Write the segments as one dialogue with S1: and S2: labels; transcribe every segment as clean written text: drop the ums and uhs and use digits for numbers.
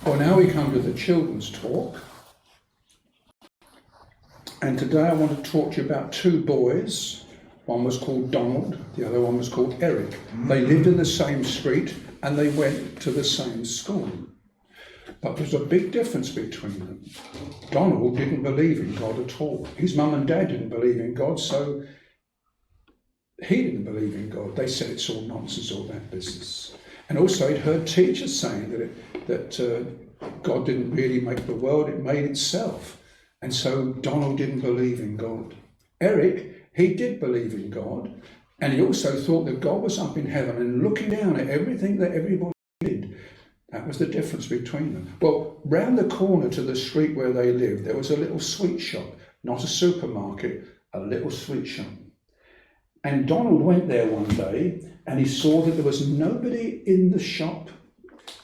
S1: Well, now we come to the children's talk. And today I want to talk to you about two boys. One was called Donald, the other one was called Eric. They lived in the same street and they went to the same school. But there's a big difference between them. Donald didn't believe in God at all. His mum and dad didn't believe in God, so he didn't believe in God. They said it's all nonsense, all that business. And also he'd heard teachers saying that God didn't really make the world, it made itself. And so Donald didn't believe in God. Eric, he did believe in God, and he also thought that God was up in heaven and looking down at everything that everybody did. That was the difference between them. Well, round the corner to the street where they lived, there was a little sweet shop, not a supermarket, a little sweet shop. And Donald went there one day and he saw that there was nobody in the shop,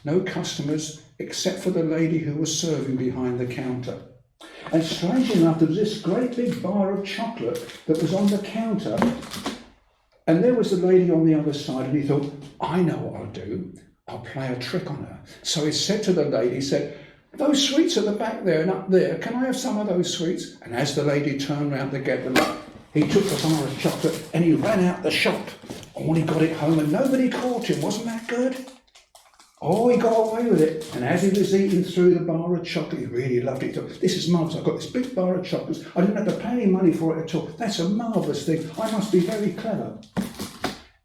S1: no customers, except for the lady who was serving behind the counter. And strange enough, there was this great big bar of chocolate that was on the counter, and there was the lady on the other side, and he thought, I know what I'll do. I'll play a trick on her. So he said to the lady, he said, those sweets at the back there and up there, can I have some of those sweets? And as the lady turned round to get them, he took the bar of chocolate and he ran out the shop. And when he got it home, and nobody caught him, wasn't that good? Oh, he got away with it. And as he was eating through the bar of chocolate, he really loved it. He thought, this is marvellous. I've got this big bar of chocolates. I didn't have to pay any money for it at all. That's a marvellous thing. I must be very clever.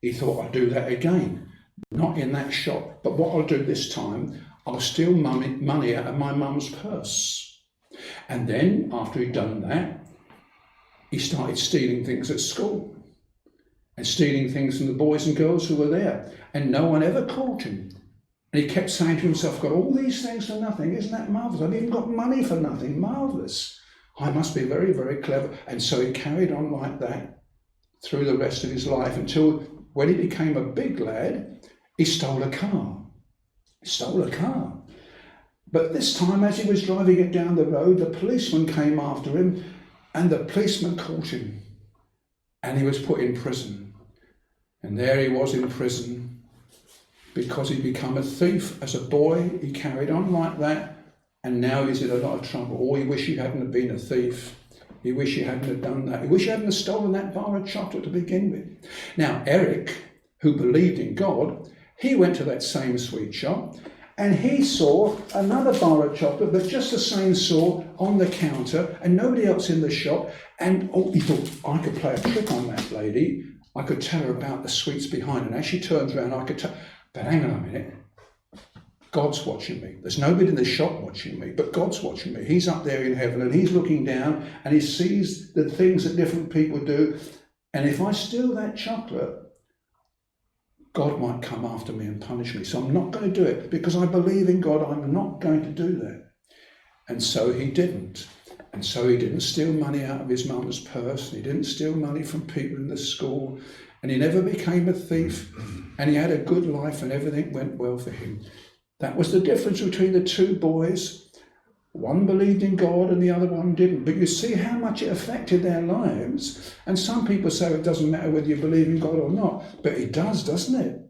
S1: He thought, I'll do that again. Not in that shop. But what I'll do this time, I'll steal money out of my mum's purse. And then, after he'd done that, he started stealing things at school. And stealing things from the boys and girls who were there. And no one ever caught him. And he kept saying to himself, I've got all these things for nothing, isn't that marvellous? I've even got money for nothing, marvellous. I must be very, very clever. And so he carried on like that through the rest of his life until when he became a big lad, he stole a car. He stole a car. But this time, as he was driving it down the road, the policeman came after him and the policeman caught him. And he was put in prison. And there he was in prison. Because he'd become a thief as a boy, he carried on like that, and now he's in a lot of trouble. Oh, he wished he hadn't have been a thief. He wished he hadn't have done that. He wished he hadn't have stolen that bar of chocolate to begin with. Now, Eric, who believed in God, he went to that same sweet shop, and he saw another bar of chocolate, but just the same sort on the counter, and nobody else in the shop. And he thought, I could play a trick on that lady. I could tell her about the sweets behind, and as she turns around, I could tell. But hang on a minute, God's watching me. There's nobody in the shop watching me, but God's watching me. He's up there in heaven and he's looking down and he sees the things that different people do. And if I steal that chocolate, God might come after me and punish me. So I'm not going to do it because I believe in God. I'm not going to do that. And so he didn't. And so he didn't steal money out of his mum's purse. He didn't steal money from people in the school. And he never became a thief, and he had a good life and everything went well for him. That was the difference between the two boys. One believed in God and the other one didn't. But you see how much it affected their lives. And some people say it doesn't matter whether you believe in God or not, but it does, doesn't it?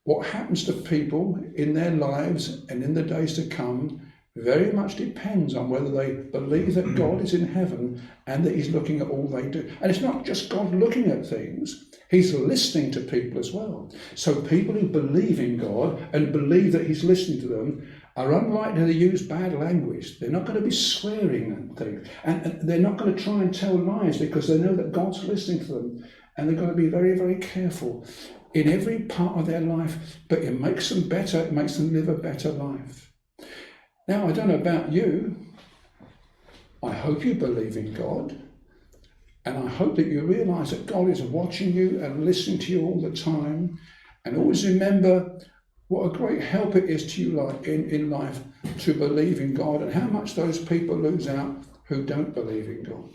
S1: What happens to people in their lives and in the days to come very much depends on whether they believe that God is in heaven and that he's looking at all they do. And it's not just God looking at things, he's listening to people as well. So people who believe in God and believe that he's listening to them are unlikely to use bad language. They're not going to be swearing and things. And they're not going to try and tell lies because they know that God's listening to them. And they're going to be very, very careful in every part of their life. But it makes them better. It makes them live a better life. Now, I don't know about you. I hope you believe in God. And I hope that you realise that God is watching you and listening to you all the time. And always remember what a great help it is to you in life to believe in God and how much those people lose out who don't believe in God.